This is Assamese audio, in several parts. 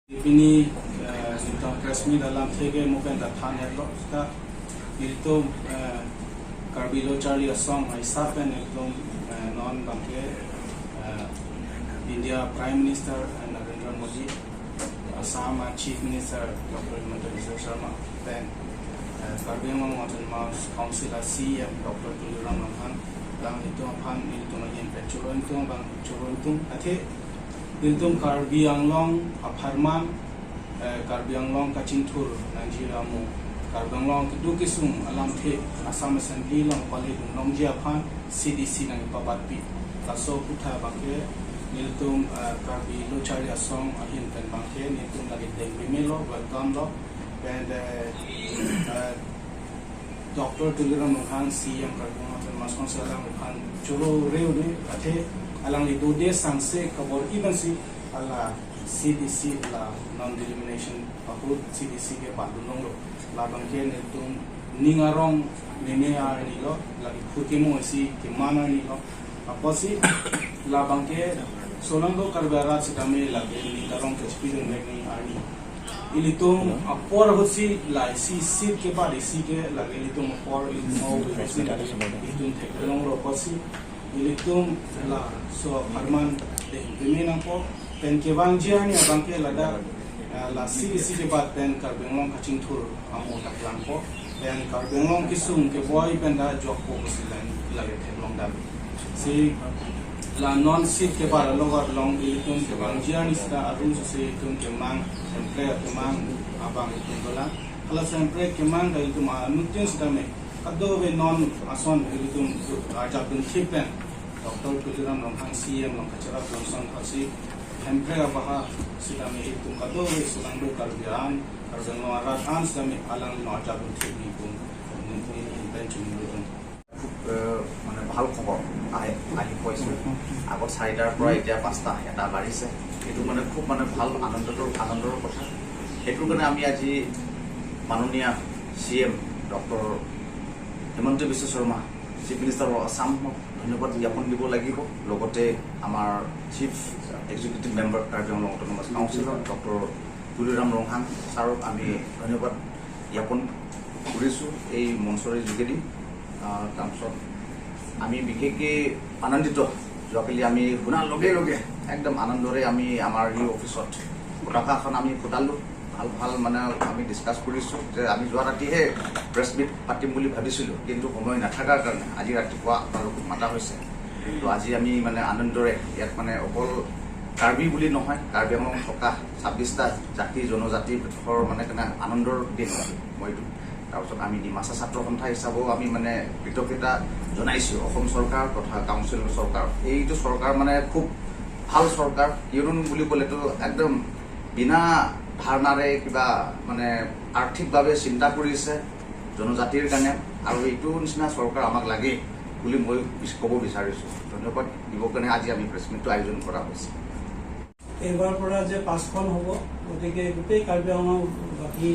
Ini tentang resmi dalam tiga mungkin datang itu kita itu Karbilo Charlie Asong Aisafen itu non bangke India Prime Minister Narendra Modi, Assam Chief Minister Dr. Himanta Biswa Sharma, then Karbiang Mountain Mouse Council CM Dr. Tuliram Namhan, dan itu apaan itu lagi pecuron itu bang curon itu, ate itu Karbiang Long Aparman, Karbiang Long Kachintur Nigeria mu, Karbiang Long Dukisum Alam the Assam Assembly Long Pali Nongji apaan CDC nang pabatpi, kaso putra bangke Niltum Karbilo Charlie Asong ahin pen bangke niltum lagi dengrimelo welcome lo and Dr. Tuliram Namhan CM Karbiang Mountain Mouse Council alang kan churo reu ni ate alang li dode sangse kabor even si ala CDC la non-delimitation pakut CDC ke padunong lo la bangke niltum ningarong linear ni lo lagi putimo si kimana ni lo apa sih la bangke Solando Karbara Chitame lagi ni darong experience ni ani ilitung apor hosi la si ke ba si ke lagi ilitung apor ilmo hosi ilitung tekelong ro hosi ilitung la so harman de bimena ko pen ke wangjia ni bangke lada la si ke ba pen Karbiang kaching thur amo taklang ko pen Karbiang kisum ke boy pen da job ko hosi lagi tekelong da si la non sit ke para logar long ilitun ke bangjia ni sida arun se tun ke mang employer ke mang abang itun bola ala sempre ke mang da itu ma nutin sida me kado ve non ason ilitun aja pun chipen Dr. Tuliram Namhan CM long kachara plonson khasi employer baha sida me itu kado ve sulang do Karbiang no arat an sida me alang no aja pun chipi pun intention ilitun মানে ভাল খবৰ আহি পাইছোঁ আগত 4টাৰ পৰা এতিয়া 5টা এটা বাঢ়িছে এইটো মানে খুব মানে ভাল আনন্দৰ কথা সেইটো কাৰণে আমি আজি মাননীয় CM doctor Himanta Biswa Sarma chief minister of আসামক ধন্যবাদ জ্ঞাপন দিব লাগিব লগতে আমাৰ chief executive member Karbi Anglong autonomous কাউন্সিলৰ ডক্টৰ তুলিৰাম ৰংহাং ছাৰক আমি ধন্যবাদ জ্ঞাপন কৰিছোঁ এই মঞ্চৰে যোগেদি তাৰপিছত আমি বিশেষকৈ আনন্দিত যোৱাকালি আমি শুনাৰ লগে লগে একদম আনন্দৰে আমি আমাৰ এই অফিচত পতাকাখন আমি ফুটালোঁ ভাল মানে আমি ডিছকাছ কৰিছোঁ যে আমি যোৱা ৰাতিহে প্ৰেছ মিট পাতিম বুলি ভাবিছিলোঁ কিন্তু সময় নাথাকাৰ কাৰণে আজি ৰাতিপুৱা আপোনালোকক মাতা হৈছে তো আজি আমি মানে আনন্দৰে ইয়াত মানে অকল কাৰ্বি বুলি নহয় কাৰ্বিআংলং থকা 26টা জাতি জনজাতিৰ মানে কেনে আনন্দৰ দিন মইতো তাৰপিছত আমি ডিমাচা ছাত্ৰ সন্থা হিচাপেও আমি মানে কৃতজ্ঞতা জনাইছোঁ অসম চৰকাৰ তথা কাউন্সিল চৰকাৰ এইটো চৰকাৰ মানে খুব ভাল চৰকাৰ কিয়নো বুলি ক'লেতো একদম বিনা ধাৰণাৰে কিবা মানে আৰ্থিকভাৱে চিন্তা কৰিছে জনজাতিৰ কাৰণে আৰু এইটো নিচিনা চৰকাৰ আমাক লাগে বুলি মই ক'ব বিচাৰিছোঁ ধন্যবাদ দিবৰ কাৰণে আজি আমি প্ৰেছ মিটটো আয়োজন কৰা হৈছে এইবাৰ পৰা যে 5খন হ'ব গতিকে গোটেই কাৰ্বিআংলং বাকী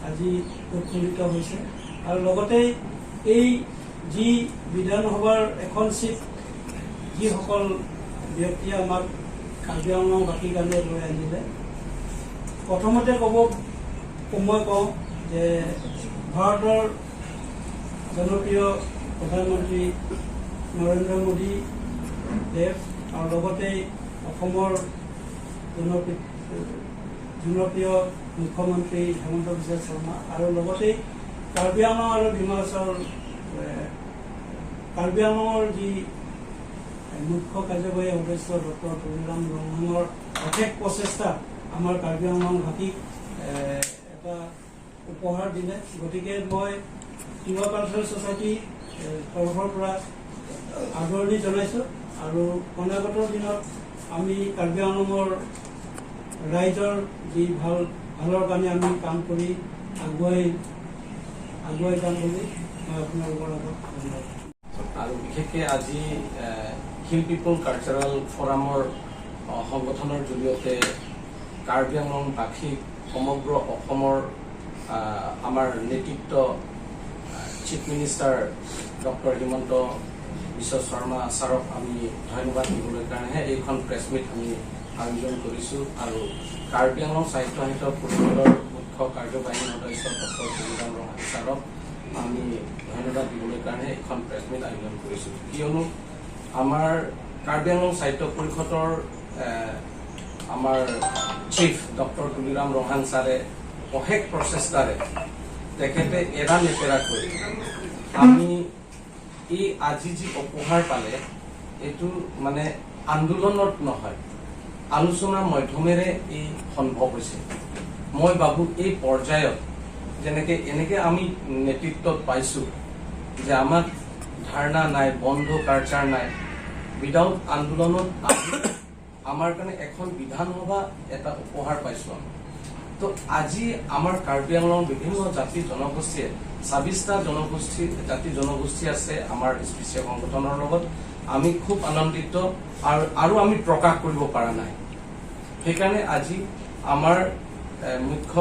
আজি উৎফুল্লিত হৈছে আৰু লগতে এই যি বিধানসভাৰ এখন চিট যিসকল ব্যক্তিয়ে আমাক কাৰ্বিআংলং বাকীৰ কাৰণে লৈ আনিলে প্ৰথমতে মই কওঁ যে ভাৰতৰ জনপ্ৰিয় প্ৰধানমন্ত্ৰী নৰেন্দ্ৰ মোদী দেৱ আৰু লগতে অসমৰ জনপ্ৰিয় মুখ্যমন্ত্ৰী হিমন্ত বিশ্ব শৰ্মা আৰু লগতে কাৰ্বিআংলং আৰু ডিমাছাৰ কাৰ্বিআংলঙৰ যি মুখ্য কাৰ্যবাহী সদস্য ডক্টৰ তুলিৰাম ৰংহাঙৰ অশেষ প্ৰচেষ্টা আমাৰ কাৰ্বিআংলং ভাষীক এটা উপহাৰ দিলে গতিকে মই তিৱা কালচাৰেল ছ'চাইটি তৰফৰ পৰা আদৰণি জনাইছোঁ আৰু অনাগত দিনত আমি কাৰ্বিআংলঙৰ ৰাইজৰ যি ভালৰ কাৰণে আমি কাম কৰি আগুৱাই যাম বুলি মই আপোনালোকৰ আগত ধন্যবাদ আৰু বিশেষকৈ আজি হিল পিপল কালচাৰেল ফৰামৰ সংগঠনৰ জৰিয়তে কাৰ্বিআংলং বাসীক সমগ্ৰ অসমৰ আমাৰ নেতৃত্ব chief minister doctor Himanta Biswa Sharma ছাৰক আমি ধন্যবাদ দিবলৈ কাৰণেহে এইখন প্ৰেছ মিট আমি আয়োজন কৰিছোঁ আৰু কাৰ্বি আংলং সাহিত্য পৰিষদৰ মুখ্য কাৰ্যবাহী সদস্য ডক্টৰ তুলিৰাম ৰঙানী ছাৰক আমি ধন্যবাদ দিবলৈ কাৰণে এখন প্ৰেছ মিট আয়োজন কৰিছোঁ। কিয়নো আমাৰ কাৰ্বি আংলং সাহিত্য পৰিষদৰ আমাৰ চিফ ডক্টৰ তুলিৰাম ৰঙানী ছাৰে অশেষ প্ৰচেষ্টাৰে তেখেতে এৰা নেপেৰাকৈ আমি এই আজি যি উপহাৰ পালে এইটো মানে আন্দোলনত নহয়, আলোচনাৰ মাধ্যমেৰে এই সম্ভৱ হৈছে। মই ভাবো এই পৰ্যায়ত যেনেকে এনেকে আমি নেতৃত্বত পাইছো যে আমাক ধাৰণা নাই, বন্ধ কাৰ্চাৰ নাই, উইদাউট আন্দোলনত আমাৰ কাৰণে এখন বিধানসভা এটা উপহাৰ পাইছো আমি। তো আজি আমাৰ কাৰ্বি আংলং বিভিন্ন জাতি জনগোষ্ঠীয়ে ২৬টা জাতি জনগোষ্ঠী আছে আমাৰ স্পেচিয়েল সংগঠনৰ লগত। আমি খুব আনন্দিত আৰু আমি প্ৰকাশ কৰিব পৰা নাই। সেইকাৰণে আজি আমাৰ মুখ্য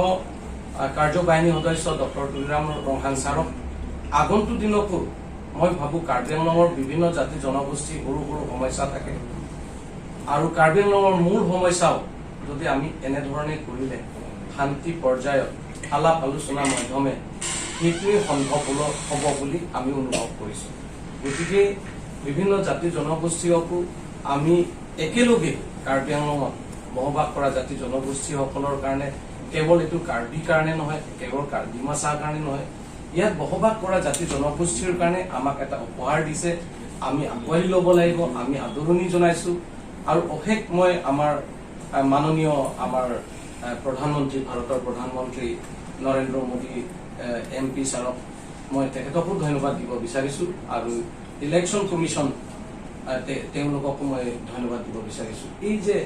কাৰ্যবাহিনী সদস্য ডক্টৰ তুলিৰাম ৰঙানী ছাৰক আগন্তুক দিনকো মই ভাবো কাৰ্বি আংলঙৰ বিভিন্ন জাতি জনগোষ্ঠী সৰু সৰু সমস্যা থাকে আৰু কাৰ্বি আংলঙৰ মূল সমস্যাও যদি আমি এনেধৰণে কৰিলে শান্তি পৰ্যায়ত আলাপ আলোচনাৰ মাধ্যমে সেইটোৱে সম্ভৱ হ'ব বুলি আমি অনুভৱ কৰিছোঁ। গতিকে বিভিন্ন জাতি জনগোষ্ঠীকো আমি একেলগে কাৰ্বি আংলঙত বসবাস কৰা জাতি জনগোষ্ঠীসকলৰ কাৰণে কেৱল এইটো কাৰ্বিৰ কাৰণে নহয়, কেৱল ডিমাছাৰ কাৰণে নহয়, ইয়াত বসবাস কৰা জাতি জনগোষ্ঠীৰ কাৰণে আমাক এটা উপহাৰ দিছে। আমি আগুৱাই ল'ব লাগিব, আমি আদৰণি জনাইছোঁ আৰু অশেষ মই আমাৰ মাননীয় আমাৰ প্ৰধানমন্ত্ৰী, ভাৰতৰ প্ৰধানমন্ত্ৰী নৰেন্দ্ৰ মোদী MP ছাৰক মই তেখেতকো ধন্যবাদ দিব বিচাৰিছোঁ আৰু ইলেকশ্যন কমিশ্যন তেওঁলোককো মই ধন্যবাদ দিব বিচাৰিছোঁ। এই যে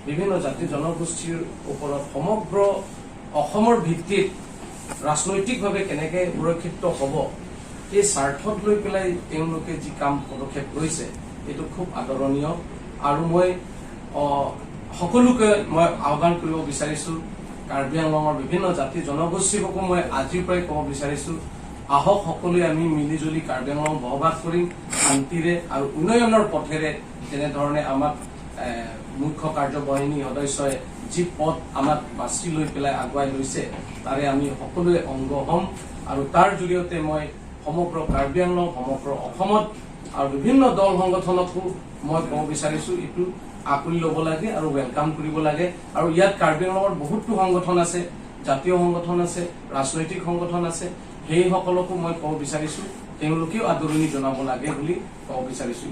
বিভিন্ন জাতি জনগোষ্ঠীৰ ওপৰত সমগ্ৰ অসমৰ ভিত্তিত ৰাজনৈতিকভাৱে কেনেকে সুৰক্ষিত হ'ব এই স্বাৰ্থত লৈ পেলাই তেওঁলোকে যি কাম পদক্ষেপ লৈছে এইটো খুব আদৰণীয় আৰু মই সকলোকে মই আহ্বান কৰিব বিচাৰিছোঁ। কাৰ্বি আংলঙৰ বিভিন্ন জাতি জনগোষ্ঠীকো মই আজিৰ পৰাই ক'ব বিচাৰিছোঁ, আহক সকলোৱে আমি মিলি জুলি কাৰ্বি আংলং বসবাস কৰিম শান্তিৰে আৰু উন্নয়নৰ পথেৰে। যেনেধৰণে আমাক মুখ্য কাৰ্যবাহিনী সদস্যই যি পথ আমাক বাছি লৈ পেলাই আগুৱাই লৈছে তাৰে আমি সকলোৱে অংগ হ'ম আৰু তাৰ জৰিয়তে মই সমগ্ৰ কাৰ্বি আংলং, সমগ্ৰ অসমত আৰু বিভিন্ন দল সংগঠনকো মই ক'ব বিচাৰিছোঁ এইটো আঁকোৱালি ল'ব লাগে আৰু ৱেলকাম কৰিব লাগে। আৰু ইয়াত কাৰ্বি আংলঙৰ বহুতো সংগঠন আছে, জাতীয় সংগঠন আছে, ৰাজনৈতিক সংগঠন আছে, সেইসকলকো মই ক'ব বিচাৰিছোঁ তেওঁলোকেও আদৰণি জনাব লাগে বুলি ক'ব বিচাৰিছোঁ।